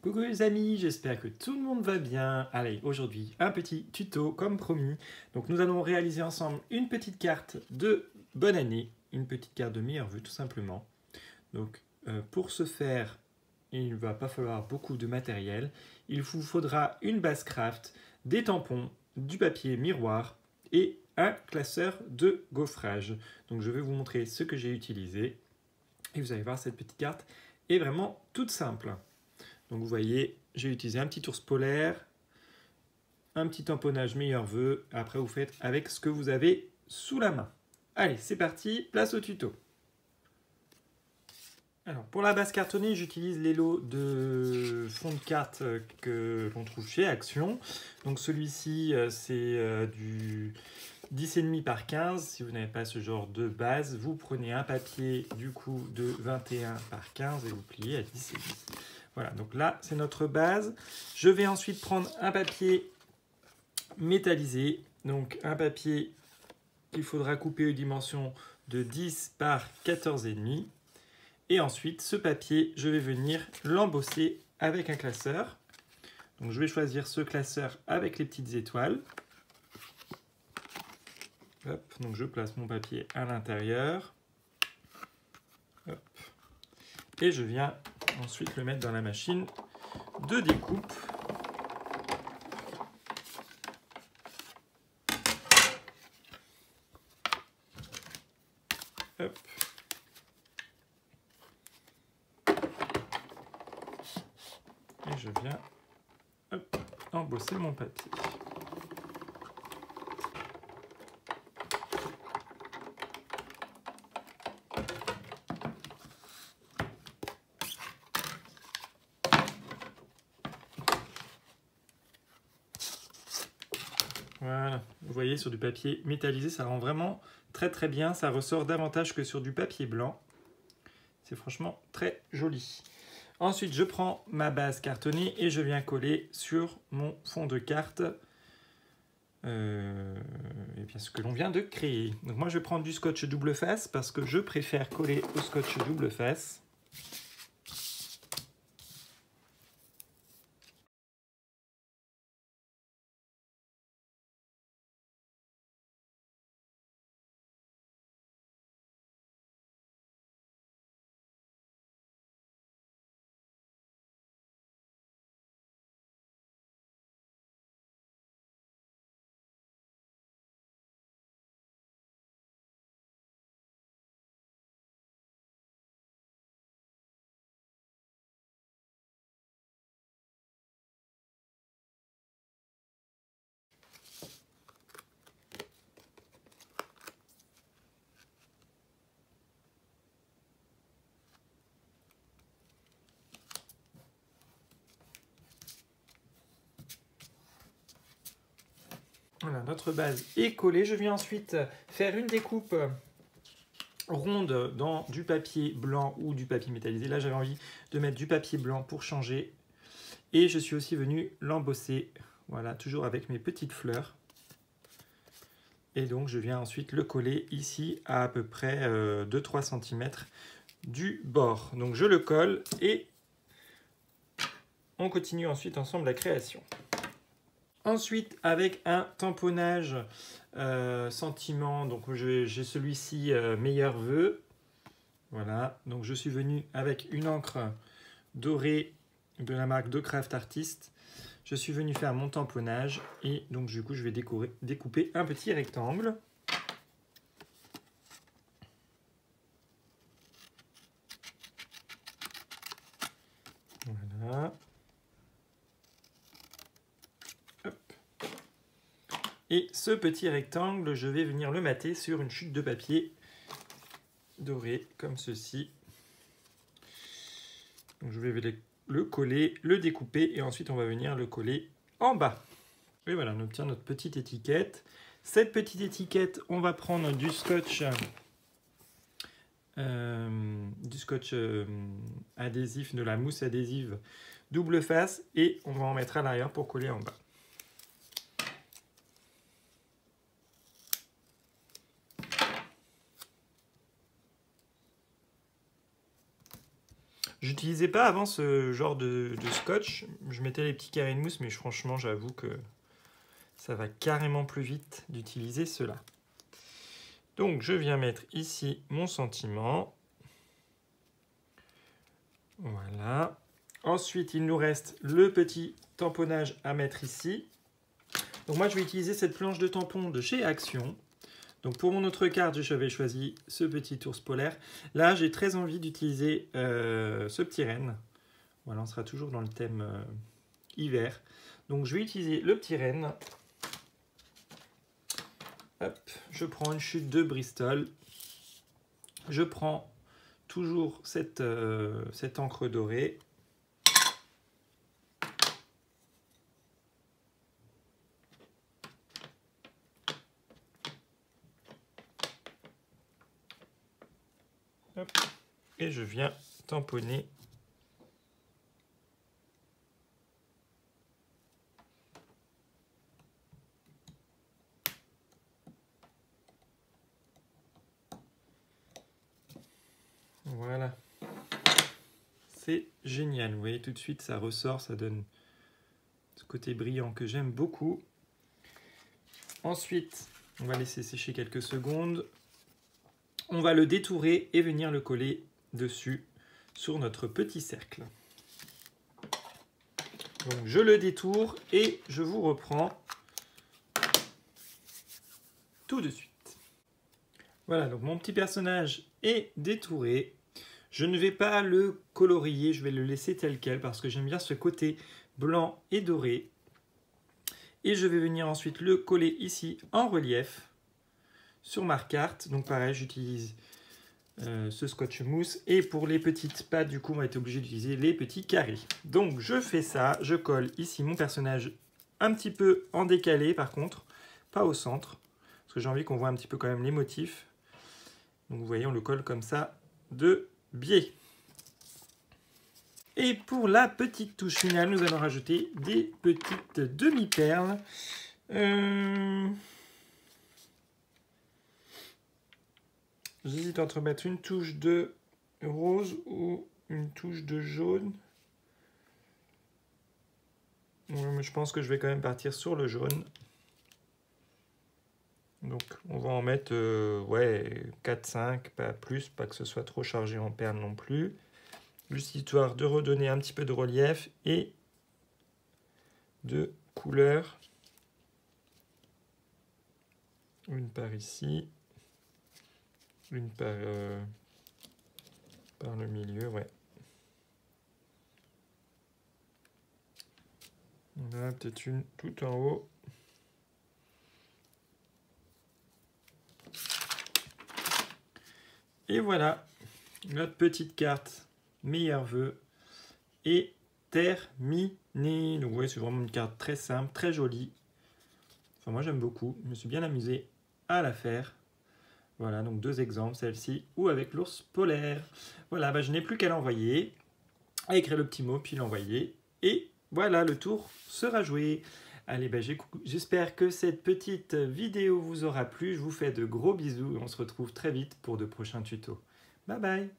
Coucou les amis, j'espère que tout le monde va bien. Allez, aujourd'hui, un petit tuto comme promis. Donc nous allons réaliser ensemble une petite carte de bonne année, une petite carte de meilleure vœu tout simplement. Donc pour ce faire, il ne va pas falloir beaucoup de matériel. Il vous faudra une base craft, des tampons, du papier miroir et un classeur de gaufrage. Donc je vais vous montrer ce que j'ai utilisé. Et vous allez voir, cette petite carte est vraiment toute simple. Donc vous voyez, j'ai utilisé un petit ours polaire, un petit tamponnage meilleur vœu. Après, vous faites avec ce que vous avez sous la main. Allez, c'est parti, place au tuto. Alors, pour la base cartonnée, j'utilise les lots de fond de carte que l'on trouve chez Action. Donc celui-ci, c'est du 10,5 par 15. Si vous n'avez pas ce genre de base, vous prenez un papier du coup de 21 par 15 et vous pliez à 10 et 10. Voilà, donc là, c'est notre base. Je vais ensuite prendre un papier métallisé. Donc un papier qu'il faudra couper aux dimensions de 10 par 14,5. Et ensuite, ce papier, je vais venir l'embosser avec un classeur. Donc je vais choisir ce classeur avec les petites étoiles. Hop, donc je place mon papier à l'intérieur. Et je viens ensuite le mettre dans la machine de découpe. Hop. Et je viens embosser mon papier. Voilà, vous voyez, sur du papier métallisé, ça rend vraiment très bien. Ça ressort davantage que sur du papier blanc. C'est franchement très joli. Ensuite, je prends ma base cartonnée et je viens coller sur mon fond de carte et bien ce que l'on vient de créer. Donc moi, je vais prendre du scotch double face parce que je préfère coller au scotch double face. Voilà, notre base est collée. Je viens ensuite faire une découpe ronde dans du papier blanc ou du papier métallisé. Là, j'avais envie de mettre du papier blanc pour changer. Et je suis aussi venu l'embosser, voilà, toujours avec mes petites fleurs. Et donc, je viens ensuite le coller ici à peu près 2-3 cm du bord. Donc, je le colle et on continue ensuite ensemble la création. Ensuite, avec un tamponnage sentiment, donc j'ai celui-ci meilleur vœu. Voilà, donc je suis venu avec une encre dorée de la marque de Craft Artist. Je suis venu faire mon tamponnage et donc du coup je vais découper un petit rectangle. Voilà. Hop. Et ce petit rectangle, je vais venir le mater sur une chute de papier doré comme ceci. Donc je vais le coller, le découper et ensuite on va venir le coller en bas. Et voilà, on obtient notre petite étiquette. Cette petite étiquette, on va prendre du scotch adhésif, de la mousse adhésive double face et on va en mettre à l'arrière pour coller en bas. J'utilisais pas avant ce genre de scotch. Je mettais les petits carrés de mousse, mais franchement, j'avoue que ça va carrément plus vite d'utiliser cela. Donc, je viens mettre ici mon sentiment. Voilà. Ensuite, il nous reste le petit tamponnage à mettre ici. Donc moi, je vais utiliser cette planche de tampon de chez Action. Donc pour mon autre carte, j'avais choisi ce petit ours polaire. Là, j'ai très envie d'utiliser ce petit renne. Voilà, on sera toujours dans le thème hiver. Donc je vais utiliser le petit renne. Hop, je prends une chute de Bristol. Je prends toujours cette encre dorée. Hop, et je viens tamponner. Voilà. C'est génial. Vous voyez tout de suite, ça ressort, ça donne ce côté brillant que j'aime beaucoup. Ensuite, on va laisser sécher quelques secondes. On va le détourer et venir le coller dessus sur notre petit cercle. Donc je le détourne et je vous reprends tout de suite. Voilà, donc mon petit personnage est détouré. Je ne vais pas le colorier, je vais le laisser tel quel parce que j'aime bien ce côté blanc et doré. Et je vais venir ensuite le coller ici en relief sur ma carte. Donc pareil, j'utilise ce scotch mousse. Et pour les petites pattes, du coup, on va être obligé d'utiliser les petits carrés. Donc je fais ça, je colle ici mon personnage un petit peu en décalé par contre, pas au centre. Parce que j'ai envie qu'on voit un petit peu quand même les motifs. Donc vous voyez, on le colle comme ça de biais. Et pour la petite touche finale, nous allons rajouter des petites demi-perles. J'hésite entre mettre une touche de rose ou une touche de jaune. Je pense que je vais quand même partir sur le jaune. Donc on va en mettre ouais, 4-5, pas plus, pas que ce soit trop chargé en perles non plus. Juste histoire de redonner un petit peu de relief et de couleur. Une par ici, une par le milieu, ouais. Voilà, peut-être une tout en haut. Et voilà, notre petite carte meilleurs vœux est terminée. Donc vous voyez, c'est vraiment une carte très simple, très jolie. Enfin, moi j'aime beaucoup, je me suis bien amusé à la faire. Voilà, donc deux exemples, celle-ci ou avec l'ours polaire. Voilà, bah, je n'ai plus qu'à l'envoyer, à écrire le petit mot, puis l'envoyer. Et voilà, le tour sera joué. Allez, bah, j'espère que cette petite vidéo vous aura plu. Je vous fais de gros bisous et on se retrouve très vite pour de prochains tutos. Bye bye!